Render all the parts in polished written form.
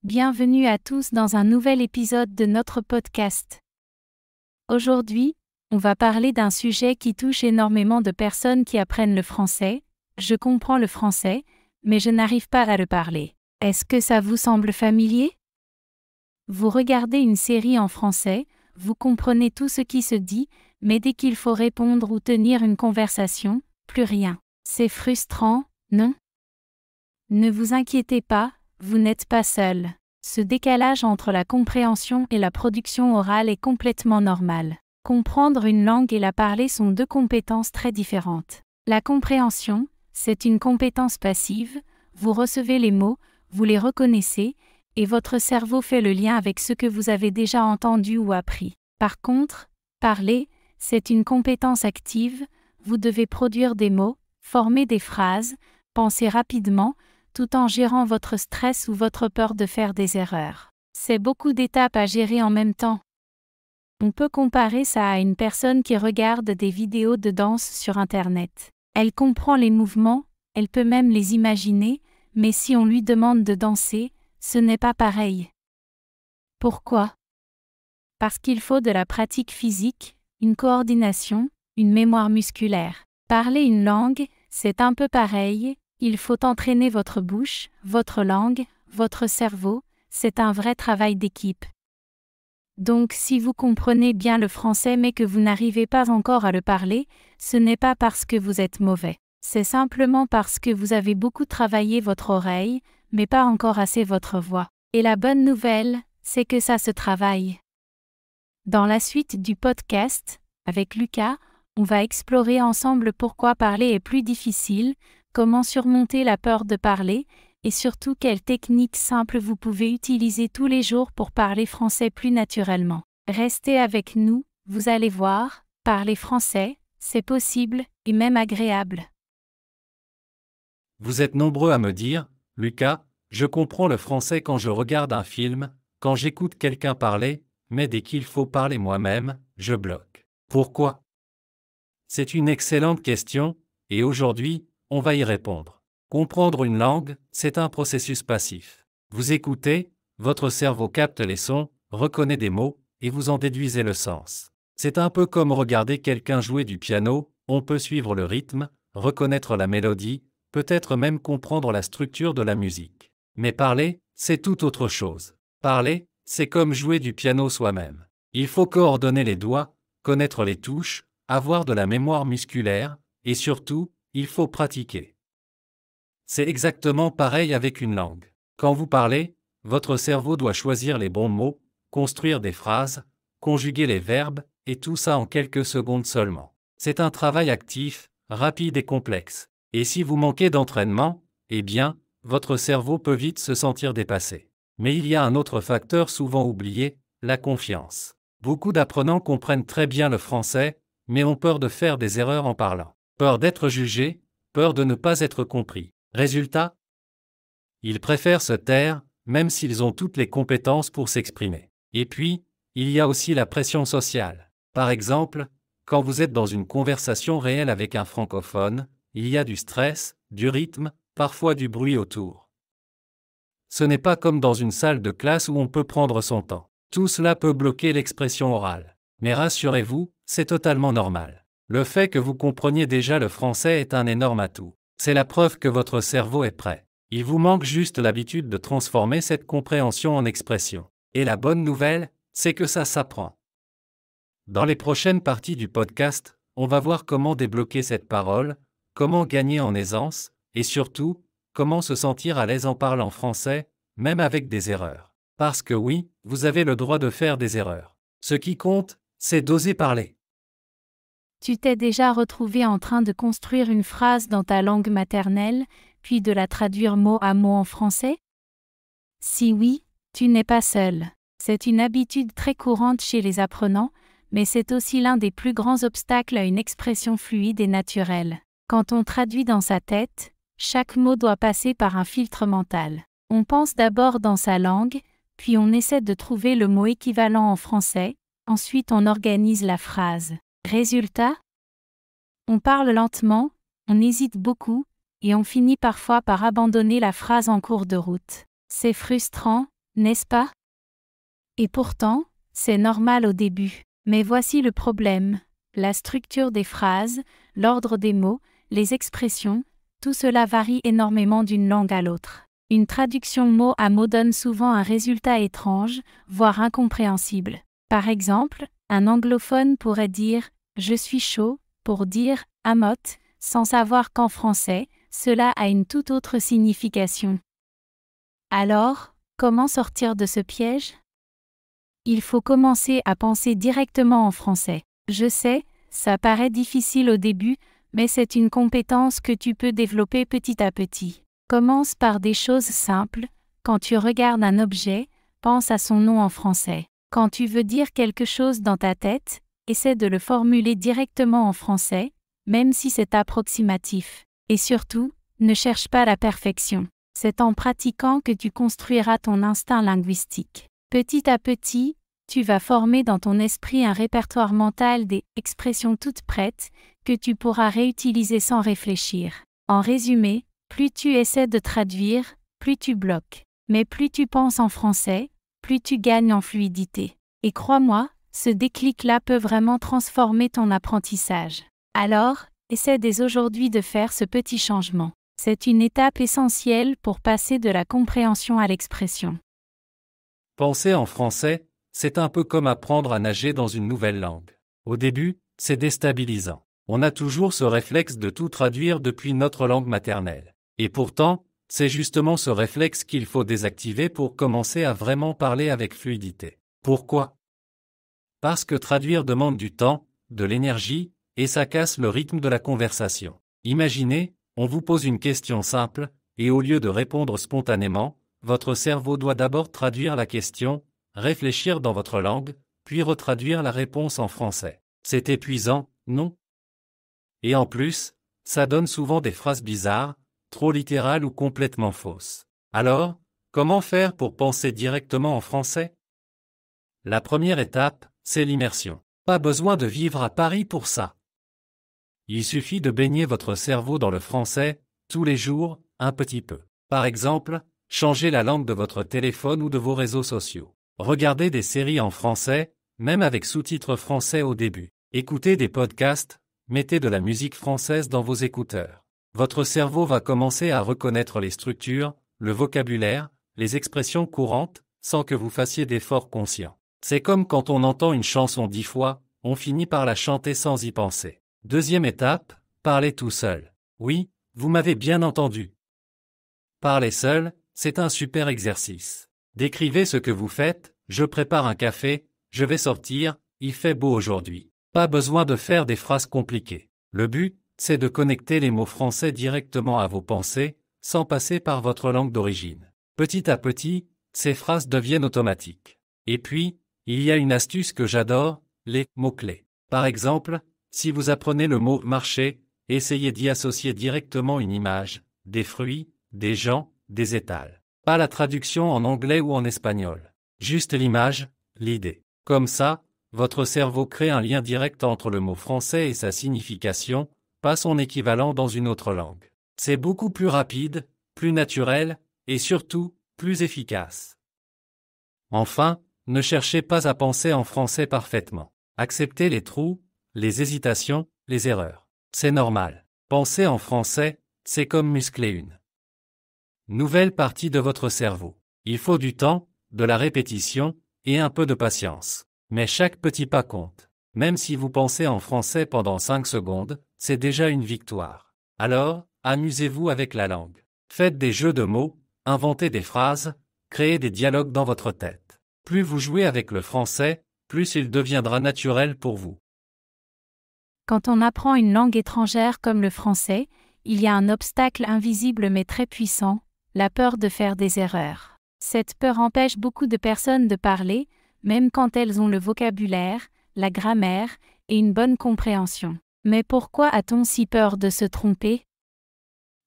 Bienvenue à tous dans un nouvel épisode de notre podcast. Aujourd'hui, on va parler d'un sujet qui touche énormément de personnes qui apprennent le français. Je comprends le français, mais je n'arrive pas à le parler. Est-ce que ça vous semble familier? Vous regardez une série en français, vous comprenez tout ce qui se dit, mais dès qu'il faut répondre ou tenir une conversation, plus rien. C'est frustrant, non? Ne vous inquiétez pas, vous n'êtes pas seul. Ce décalage entre la compréhension et la production orale est complètement normal. Comprendre une langue et la parler sont deux compétences très différentes. La compréhension, c'est une compétence passive, vous recevez les mots, vous les reconnaissez, et votre cerveau fait le lien avec ce que vous avez déjà entendu ou appris. Par contre, parler, c'est une compétence active, vous devez produire des mots, former des phrases, penser rapidement, tout en gérant votre stress ou votre peur de faire des erreurs. C'est beaucoup d'étapes à gérer en même temps. On peut comparer ça à une personne qui regarde des vidéos de danse sur Internet. Elle comprend les mouvements, elle peut même les imaginer, mais si on lui demande de danser, ce n'est pas pareil. Pourquoi? Parce qu'il faut de la pratique physique, une coordination, une mémoire musculaire. Parler une langue, c'est un peu pareil. Il faut entraîner votre bouche, votre langue, votre cerveau, c'est un vrai travail d'équipe. Donc si vous comprenez bien le français mais que vous n'arrivez pas encore à le parler, ce n'est pas parce que vous êtes mauvais. C'est simplement parce que vous avez beaucoup travaillé votre oreille, mais pas encore assez votre voix. Et la bonne nouvelle, c'est que ça se travaille. Dans la suite du podcast, avec Lucas, on va explorer ensemble pourquoi parler est plus difficile, comment surmonter la peur de parler, et surtout quelles techniques simples vous pouvez utiliser tous les jours pour parler français plus naturellement. Restez avec nous, vous allez voir, parler français, c'est possible, et même agréable. Vous êtes nombreux à me dire, Lucas, je comprends le français quand je regarde un film, quand j'écoute quelqu'un parler, mais dès qu'il faut parler moi-même, je bloque. Pourquoi? C'est une excellente question, et aujourd'hui, on va y répondre. Comprendre une langue, c'est un processus passif. Vous écoutez, votre cerveau capte les sons, reconnaît des mots, et vous en déduisez le sens. C'est un peu comme regarder quelqu'un jouer du piano, on peut suivre le rythme, reconnaître la mélodie, peut-être même comprendre la structure de la musique. Mais parler, c'est tout autre chose. Parler, c'est comme jouer du piano soi-même. Il faut coordonner les doigts, connaître les touches, avoir de la mémoire musculaire, et surtout, il faut pratiquer. C'est exactement pareil avec une langue. Quand vous parlez, votre cerveau doit choisir les bons mots, construire des phrases, conjuguer les verbes, et tout ça en quelques secondes seulement. C'est un travail actif, rapide et complexe. Et si vous manquez d'entraînement, eh bien, votre cerveau peut vite se sentir dépassé. Mais il y a un autre facteur souvent oublié, la confiance. Beaucoup d'apprenants comprennent très bien le français, mais ont peur de faire des erreurs en parlant. Peur d'être jugé, peur de ne pas être compris. Résultat? Ils préfèrent se taire, même s'ils ont toutes les compétences pour s'exprimer. Et puis, il y a aussi la pression sociale. Par exemple, quand vous êtes dans une conversation réelle avec un francophone, il y a du stress, du rythme, parfois du bruit autour. Ce n'est pas comme dans une salle de classe où on peut prendre son temps. Tout cela peut bloquer l'expression orale. Mais rassurez-vous, c'est totalement normal. Le fait que vous compreniez déjà le français est un énorme atout. C'est la preuve que votre cerveau est prêt. Il vous manque juste l'habitude de transformer cette compréhension en expression. Et la bonne nouvelle, c'est que ça s'apprend. Dans les prochaines parties du podcast, on va voir comment débloquer cette parole, comment gagner en aisance, et surtout, comment se sentir à l'aise en parlant français, même avec des erreurs. Parce que oui, vous avez le droit de faire des erreurs. Ce qui compte, c'est d'oser parler. Tu t'es déjà retrouvé en train de construire une phrase dans ta langue maternelle, puis de la traduire mot à mot en français? Si oui, tu n'es pas seul. C'est une habitude très courante chez les apprenants, mais c'est aussi l'un des plus grands obstacles à une expression fluide et naturelle. Quand on traduit dans sa tête, chaque mot doit passer par un filtre mental. On pense d'abord dans sa langue, puis on essaie de trouver le mot équivalent en français, ensuite on organise la phrase. Résultat? On parle lentement, on hésite beaucoup, et on finit parfois par abandonner la phrase en cours de route. C'est frustrant, n'est-ce pas? Et pourtant, c'est normal au début. Mais voici le problème. La structure des phrases, l'ordre des mots, les expressions, tout cela varie énormément d'une langue à l'autre. Une traduction mot à mot donne souvent un résultat étrange, voire incompréhensible. Par exemple, un anglophone pourrait dire « je suis chaud » pour dire « I'm hot », sans savoir qu'en français, cela a une toute autre signification. Alors, comment sortir de ce piège? Il faut commencer à penser directement en français. Je sais, ça paraît difficile au début, mais c'est une compétence que tu peux développer petit à petit. Commence par des choses simples. Quand tu regardes un objet, pense à son nom en français. Quand tu veux dire quelque chose dans ta tête, essaie de le formuler directement en français, même si c'est approximatif. Et surtout, ne cherche pas la perfection. C'est en pratiquant que tu construiras ton instinct linguistique. Petit à petit, tu vas former dans ton esprit un répertoire mental des expressions toutes prêtes que tu pourras réutiliser sans réfléchir. En résumé, plus tu essaies de traduire, plus tu bloques. Mais plus tu penses en français, plus tu gagnes en fluidité. Et crois-moi, ce déclic-là peut vraiment transformer ton apprentissage. Alors, essaie dès aujourd'hui de faire ce petit changement. C'est une étape essentielle pour passer de la compréhension à l'expression. Penser en français, c'est un peu comme apprendre à nager dans une nouvelle langue. Au début, c'est déstabilisant. On a toujours ce réflexe de tout traduire depuis notre langue maternelle. Et pourtant, c'est justement ce réflexe qu'il faut désactiver pour commencer à vraiment parler avec fluidité. Pourquoi? Parce que traduire demande du temps, de l'énergie, et ça casse le rythme de la conversation. Imaginez, on vous pose une question simple, et au lieu de répondre spontanément, votre cerveau doit d'abord traduire la question, réfléchir dans votre langue, puis retraduire la réponse en français. C'est épuisant, non? Et en plus, ça donne souvent des phrases bizarres, trop littérales ou complètement fausses. Alors, comment faire pour penser directement en français? La première étape, c'est l'immersion. Pas besoin de vivre à Paris pour ça. Il suffit de baigner votre cerveau dans le français, tous les jours, un petit peu. Par exemple, changez la langue de votre téléphone ou de vos réseaux sociaux. Regardez des séries en français, même avec sous-titres français au début. Écoutez des podcasts, mettez de la musique française dans vos écouteurs. Votre cerveau va commencer à reconnaître les structures, le vocabulaire, les expressions courantes, sans que vous fassiez d'efforts conscients. C'est comme quand on entend une chanson 10 fois, on finit par la chanter sans y penser. Deuxième étape, parlez tout seul. Oui, vous m'avez bien entendu. Parler seul, c'est un super exercice. Décrivez ce que vous faites, je prépare un café, je vais sortir, il fait beau aujourd'hui. Pas besoin de faire des phrases compliquées. Le but, c'est de connecter les mots français directement à vos pensées, sans passer par votre langue d'origine. Petit à petit, ces phrases deviennent automatiques. Et puis, il y a une astuce que j'adore, les mots-clés. Par exemple, si vous apprenez le mot « marché », essayez d'y associer directement une image, des fruits, des gens, des étals. Pas la traduction en anglais ou en espagnol. Juste l'image, l'idée. Comme ça, votre cerveau crée un lien direct entre le mot français et sa signification, pas son équivalent dans une autre langue. C'est beaucoup plus rapide, plus naturel, et surtout, plus efficace. Enfin, ne cherchez pas à penser en français parfaitement. Acceptez les trous, les hésitations, les erreurs. C'est normal. Penser en français, c'est comme muscler une nouvelle partie de votre cerveau. Il faut du temps, de la répétition, et un peu de patience. Mais chaque petit pas compte. Même si vous pensez en français pendant 5 secondes, c'est déjà une victoire. Alors, amusez-vous avec la langue. Faites des jeux de mots, inventez des phrases, créez des dialogues dans votre tête. Plus vous jouez avec le français, plus il deviendra naturel pour vous. Quand on apprend une langue étrangère comme le français, il y a un obstacle invisible mais très puissant, la peur de faire des erreurs. Cette peur empêche beaucoup de personnes de parler, même quand elles ont le vocabulaire, la grammaire et une bonne compréhension. Mais pourquoi a-t-on si peur de se tromper?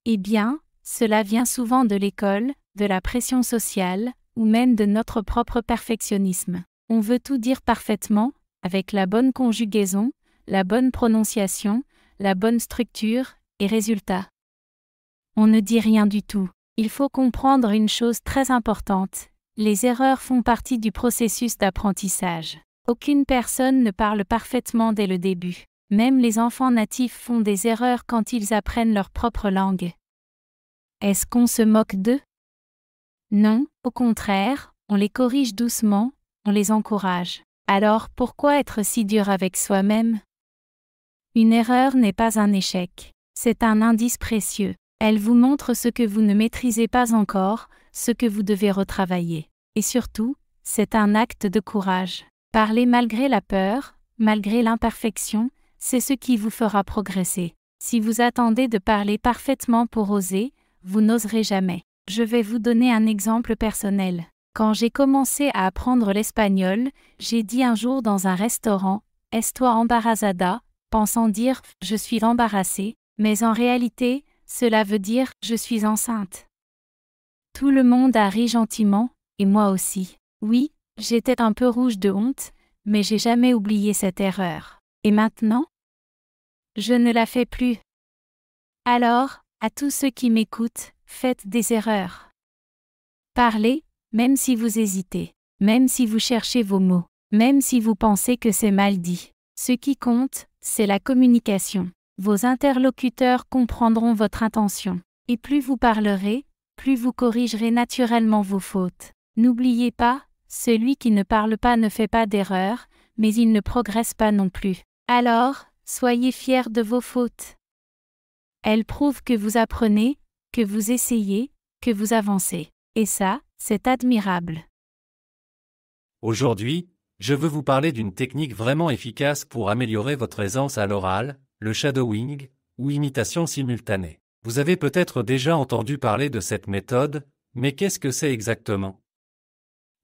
Eh bien, cela vient souvent de l'école, de la pression sociale, ou même de notre propre perfectionnisme. On veut tout dire parfaitement, avec la bonne conjugaison, la bonne prononciation, la bonne structure, et résultat. On ne dit rien du tout. Il faut comprendre une chose très importante, Les erreurs font partie du processus d'apprentissage. Aucune personne ne parle parfaitement dès le début. Même les enfants natifs font des erreurs quand ils apprennent leur propre langue. Est-ce qu'on se moque d'eux? Non, au contraire, on les corrige doucement, on les encourage. Alors pourquoi être si dur avec soi-même? Une erreur n'est pas un échec. C'est un indice précieux. Elle vous montre ce que vous ne maîtrisez pas encore, ce que vous devez retravailler. Et surtout, c'est un acte de courage. Parler malgré la peur, malgré l'imperfection, c'est ce qui vous fera progresser. Si vous attendez de parler parfaitement pour oser, vous n'oserez jamais. Je vais vous donner un exemple personnel. Quand j'ai commencé à apprendre l'espagnol, j'ai dit un jour dans un restaurant « Estoy embarazada », pensant dire « je suis embarrassée », mais en réalité, cela veut dire « je suis enceinte ». Tout le monde a ri gentiment, et moi aussi. Oui, j'étais un peu rouge de honte, mais j'ai jamais oublié cette erreur. Et maintenant? Je ne la fais plus. Alors, à tous ceux qui m'écoutent, faites des erreurs. Parlez, même si vous hésitez, même si vous cherchez vos mots, même si vous pensez que c'est mal dit. Ce qui compte, c'est la communication. Vos interlocuteurs comprendront votre intention. Et plus vous parlerez, plus vous corrigerez naturellement vos fautes. N'oubliez pas, celui qui ne parle pas ne fait pas d'erreur, mais il ne progresse pas non plus. Alors, soyez fiers de vos fautes. Elles prouvent que vous apprenez, que vous essayez, que vous avancez. Et ça, c'est admirable. Aujourd'hui, je veux vous parler d'une technique vraiment efficace pour améliorer votre aisance à l'oral, le shadowing, ou imitation simultanée. Vous avez peut-être déjà entendu parler de cette méthode, mais qu'est-ce que c'est exactement?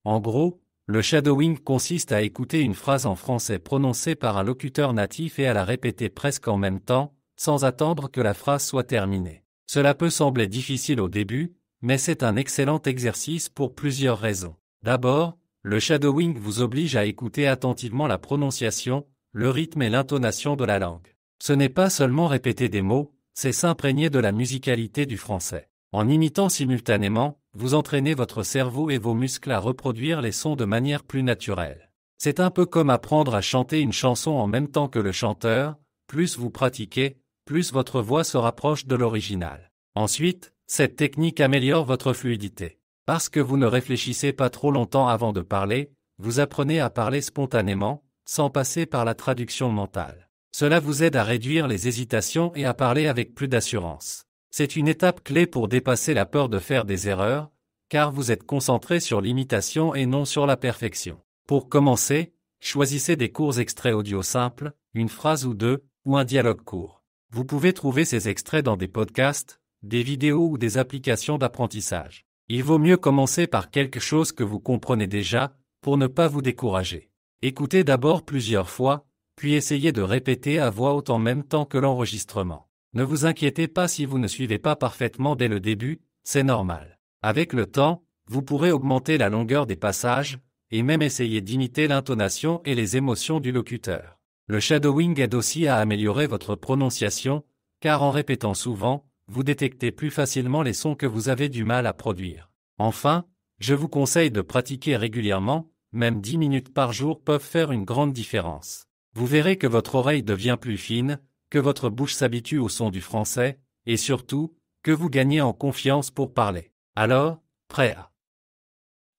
En gros, le shadowing consiste à écouter une phrase en français prononcée par un locuteur natif et à la répéter presque en même temps, sans attendre que la phrase soit terminée. Cela peut sembler difficile au début, mais c'est un excellent exercice pour plusieurs raisons. D'abord, le shadowing vous oblige à écouter attentivement la prononciation, le rythme et l'intonation de la langue. Ce n'est pas seulement répéter des mots, c'est s'imprégner de la musicalité du français. En imitant simultanément, vous entraînez votre cerveau et vos muscles à reproduire les sons de manière plus naturelle. C'est un peu comme apprendre à chanter une chanson en même temps que le chanteur, plus vous pratiquez, plus votre voix se rapproche de l'original. Ensuite, cette technique améliore votre fluidité. Parce que vous ne réfléchissez pas trop longtemps avant de parler, vous apprenez à parler spontanément, sans passer par la traduction mentale. Cela vous aide à réduire les hésitations et à parler avec plus d'assurance. C'est une étape clé pour dépasser la peur de faire des erreurs, car vous êtes concentré sur l'imitation et non sur la perfection. Pour commencer, choisissez des courts extraits audio simples, une phrase ou deux, ou un dialogue court. Vous pouvez trouver ces extraits dans des podcasts, des vidéos ou des applications d'apprentissage. Il vaut mieux commencer par quelque chose que vous comprenez déjà, pour ne pas vous décourager. Écoutez d'abord plusieurs fois, puis essayez de répéter à voix haute en même temps que l'enregistrement. Ne vous inquiétez pas si vous ne suivez pas parfaitement dès le début, c'est normal. Avec le temps, vous pourrez augmenter la longueur des passages, et même essayer d'imiter l'intonation et les émotions du locuteur. Le shadowing aide aussi à améliorer votre prononciation, car en répétant souvent, vous détectez plus facilement les sons que vous avez du mal à produire. Enfin, je vous conseille de pratiquer régulièrement, même 10 minutes par jour peuvent faire une grande différence. Vous verrez que votre oreille devient plus fine, que votre bouche s'habitue au son du français, et surtout, que vous gagnez en confiance pour parler. Alors, prêt à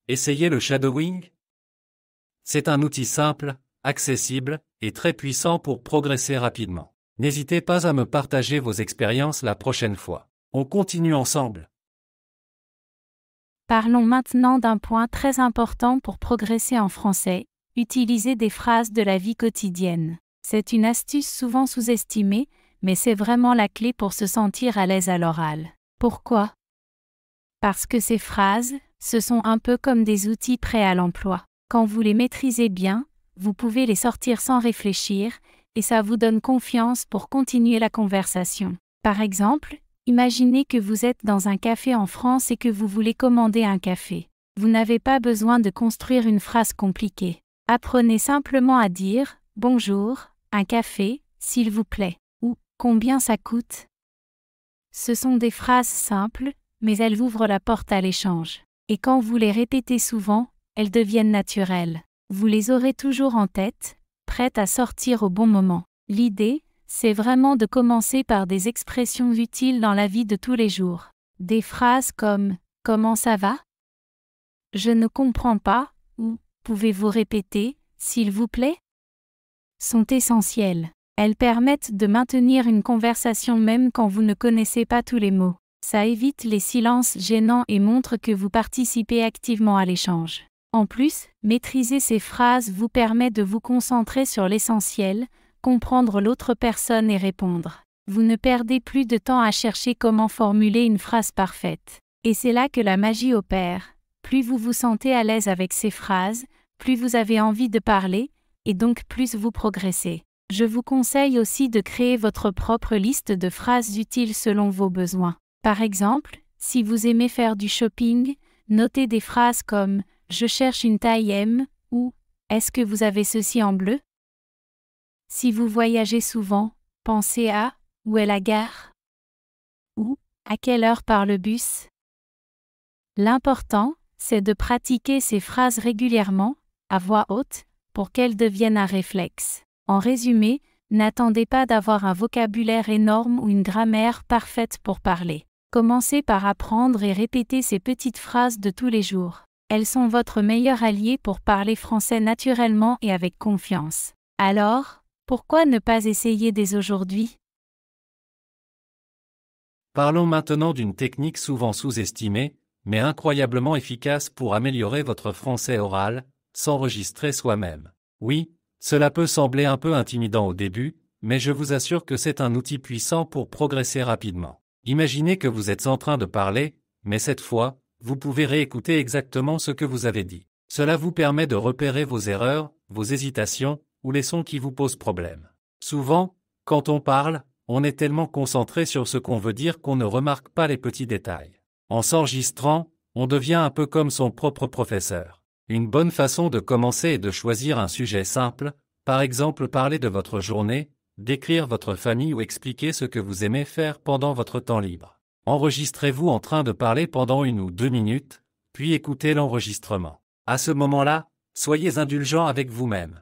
essayer le shadowing? C'est un outil simple, accessible, et très puissant pour progresser rapidement. N'hésitez pas à me partager vos expériences la prochaine fois. On continue ensemble. Parlons maintenant d'un point très important pour progresser en français, utiliser des phrases de la vie quotidienne. C'est une astuce souvent sous-estimée, mais c'est vraiment la clé pour se sentir à l'aise à l'oral. Pourquoi? Parce que ces phrases, ce sont un peu comme des outils prêts à l'emploi. Quand vous les maîtrisez bien, vous pouvez les sortir sans réfléchir, et ça vous donne confiance pour continuer la conversation. Par exemple, imaginez que vous êtes dans un café en France et que vous voulez commander un café. Vous n'avez pas besoin de construire une phrase compliquée. Apprenez simplement à dire « Bonjour, un café, s'il vous plaît » ou « Combien ça coûte ?» Ce sont des phrases simples, mais elles ouvrent la porte à l'échange. Et quand vous les répétez souvent, elles deviennent naturelles. Vous les aurez toujours en tête, prêtes à sortir au bon moment. L'idée, c'est vraiment de commencer par des expressions utiles dans la vie de tous les jours. Des phrases comme « Comment ça va ? » « Je ne comprends pas » ou « Pouvez-vous répéter, s'il vous plaît ?» sont essentielles. Elles permettent de maintenir une conversation même quand vous ne connaissez pas tous les mots. Ça évite les silences gênants et montre que vous participez activement à l'échange. En plus, maîtriser ces phrases vous permet de vous concentrer sur l'essentiel, comprendre l'autre personne et répondre. Vous ne perdez plus de temps à chercher comment formuler une phrase parfaite. Et c'est là que la magie opère. Plus vous vous sentez à l'aise avec ces phrases, plus vous avez envie de parler, et donc plus vous progressez. Je vous conseille aussi de créer votre propre liste de phrases utiles selon vos besoins. Par exemple, si vous aimez faire du shopping, notez des phrases comme « Je cherche une taille M » ou « Est-ce que vous avez ceci en bleu ?» Si vous voyagez souvent, pensez à « Où est la gare ?» ou « À quelle heure part le bus ?» L'important, c'est de pratiquer ces phrases régulièrement, à voix haute, pour qu'elles deviennent un réflexe. En résumé, n'attendez pas d'avoir un vocabulaire énorme ou une grammaire parfaite pour parler. Commencez par apprendre et répéter ces petites phrases de tous les jours. Elles sont votre meilleur allié pour parler français naturellement et avec confiance. Alors, pourquoi ne pas essayer dès aujourd'hui ? Parlons maintenant d'une technique souvent sous-estimée, mais incroyablement efficace pour améliorer votre français oral, s'enregistrer soi-même. Oui, cela peut sembler un peu intimidant au début, mais je vous assure que c'est un outil puissant pour progresser rapidement. Imaginez que vous êtes en train de parler, mais cette fois, vous pouvez réécouter exactement ce que vous avez dit. Cela vous permet de repérer vos erreurs, vos hésitations, ou les sons qui vous posent problème. Souvent, quand on parle, on est tellement concentré sur ce qu'on veut dire qu'on ne remarque pas les petits détails. En s'enregistrant, on devient un peu comme son propre professeur. Une bonne façon de commencer est de choisir un sujet simple, par exemple parler de votre journée, décrire votre famille ou expliquer ce que vous aimez faire pendant votre temps libre. Enregistrez-vous en train de parler pendant 1 ou 2 minutes, puis écoutez l'enregistrement. À ce moment-là, soyez indulgent avec vous-même.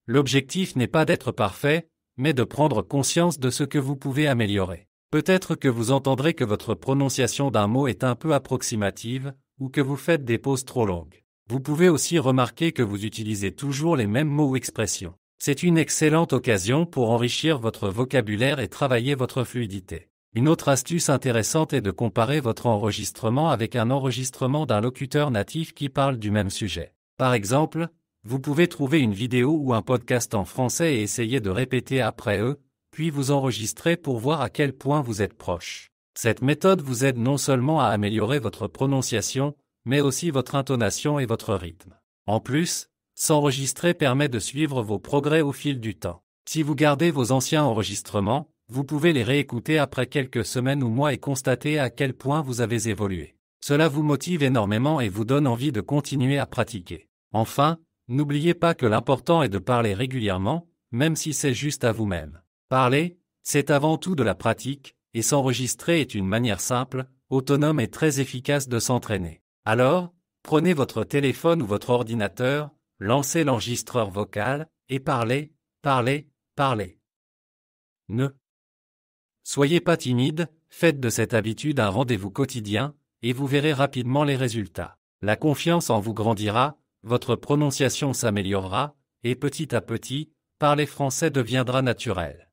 L'objectif n'est pas d'être parfait, mais de prendre conscience de ce que vous pouvez améliorer. Peut-être que vous entendrez que votre prononciation d'un mot est un peu approximative, ou que vous faites des pauses trop longues. Vous pouvez aussi remarquer que vous utilisez toujours les mêmes mots ou expressions. C'est une excellente occasion pour enrichir votre vocabulaire et travailler votre fluidité. Une autre astuce intéressante est de comparer votre enregistrement avec un enregistrement d'un locuteur natif qui parle du même sujet. Par exemple, vous pouvez trouver une vidéo ou un podcast en français et essayer de répéter après eux, puis vous enregistrer pour voir à quel point vous êtes proche. Cette méthode vous aide non seulement à améliorer votre prononciation, mais aussi votre intonation et votre rythme. En plus, s'enregistrer permet de suivre vos progrès au fil du temps. Si vous gardez vos anciens enregistrements, vous pouvez les réécouter après quelques semaines ou mois et constater à quel point vous avez évolué. Cela vous motive énormément et vous donne envie de continuer à pratiquer. Enfin, n'oubliez pas que l'important est de parler régulièrement, même si c'est juste à vous-même. Parler, c'est avant tout de la pratique, et s'enregistrer est une manière simple, autonome et très efficace de s'entraîner. Alors, prenez votre téléphone ou votre ordinateur, lancez l'enregistreur vocal, et parlez, parlez, parlez. Ne soyez pas timide, faites de cette habitude un rendez-vous quotidien, et vous verrez rapidement les résultats. La confiance en vous grandira, votre prononciation s'améliorera, et petit à petit, parler français deviendra naturel.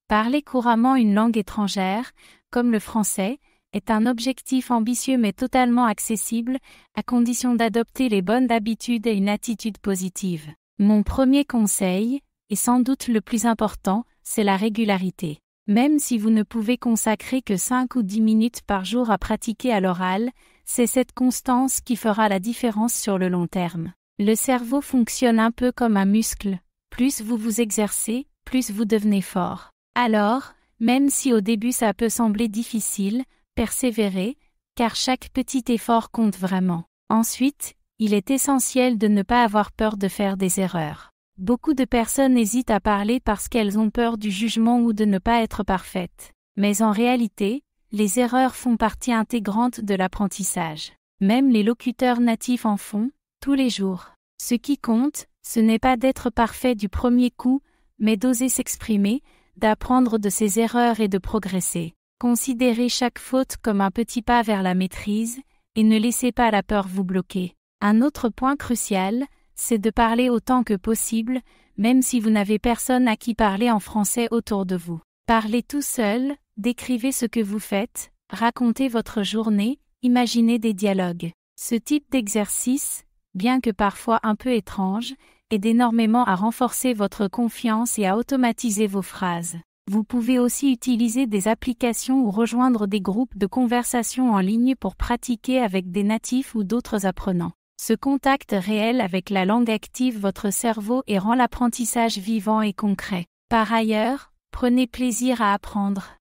Parler couramment une langue étrangère, comme le français, est un objectif ambitieux mais totalement accessible, à condition d'adopter les bonnes habitudes et une attitude positive. Mon premier conseil, et sans doute le plus important, c'est la régularité. Même si vous ne pouvez consacrer que 5 ou 10 minutes par jour à pratiquer à l'oral, c'est cette constance qui fera la différence sur le long terme. Le cerveau fonctionne un peu comme un muscle. Plus vous vous exercez, plus vous devenez fort. Alors, même si au début ça peut sembler difficile, persévérez, car chaque petit effort compte vraiment. Ensuite, il est essentiel de ne pas avoir peur de faire des erreurs. Beaucoup de personnes hésitent à parler parce qu'elles ont peur du jugement ou de ne pas être parfaites. Mais en réalité, les erreurs font partie intégrante de l'apprentissage. Même les locuteurs natifs en font, tous les jours. Ce qui compte, ce n'est pas d'être parfait du premier coup, mais d'oser s'exprimer, d'apprendre de ses erreurs et de progresser. Considérez chaque faute comme un petit pas vers la maîtrise, et ne laissez pas la peur vous bloquer. Un autre point crucial, c'est de parler autant que possible, même si vous n'avez personne à qui parler en français autour de vous. Parlez tout seul, décrivez ce que vous faites, racontez votre journée, imaginez des dialogues. Ce type d'exercice, bien que parfois un peu étrange, aide énormément à renforcer votre confiance et à automatiser vos phrases. Vous pouvez aussi utiliser des applications ou rejoindre des groupes de conversation en ligne pour pratiquer avec des natifs ou d'autres apprenants. Ce contact réel avec la langue active votre cerveau et rend l'apprentissage vivant et concret. Par ailleurs, prenez plaisir à apprendre.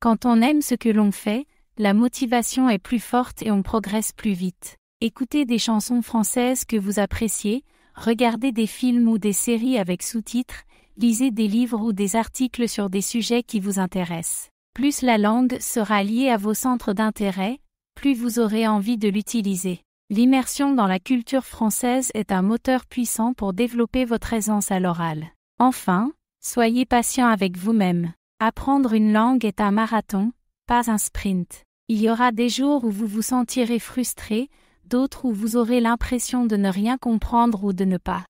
Quand on aime ce que l'on fait, la motivation est plus forte et on progresse plus vite. Écoutez des chansons françaises que vous appréciez, regardez des films ou des séries avec sous-titres, lisez des livres ou des articles sur des sujets qui vous intéressent. Plus la langue sera liée à vos centres d'intérêt, plus vous aurez envie de l'utiliser. L'immersion dans la culture française est un moteur puissant pour développer votre aisance à l'oral. Enfin, soyez patient avec vous-même. Apprendre une langue est un marathon, pas un sprint. Il y aura des jours où vous vous sentirez frustré, d'autres où vous aurez l'impression de ne rien comprendre ou de ne pas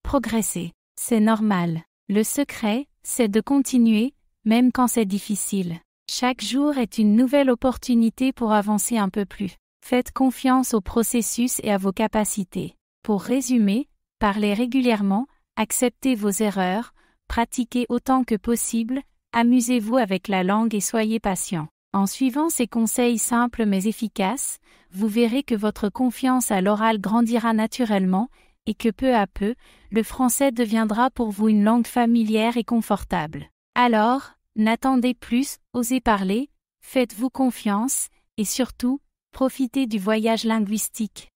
progresser. C'est normal. Le secret, c'est de continuer, même quand c'est difficile. Chaque jour est une nouvelle opportunité pour avancer un peu plus. Faites confiance au processus et à vos capacités. Pour résumer, parlez régulièrement, acceptez vos erreurs, pratiquez autant que possible, amusez-vous avec la langue et soyez patient. En suivant ces conseils simples mais efficaces, vous verrez que votre confiance à l'oral grandira naturellement, et que peu à peu, le français deviendra pour vous une langue familière et confortable. Alors, n'attendez plus, osez parler, faites-vous confiance, et surtout, profitez du voyage linguistique.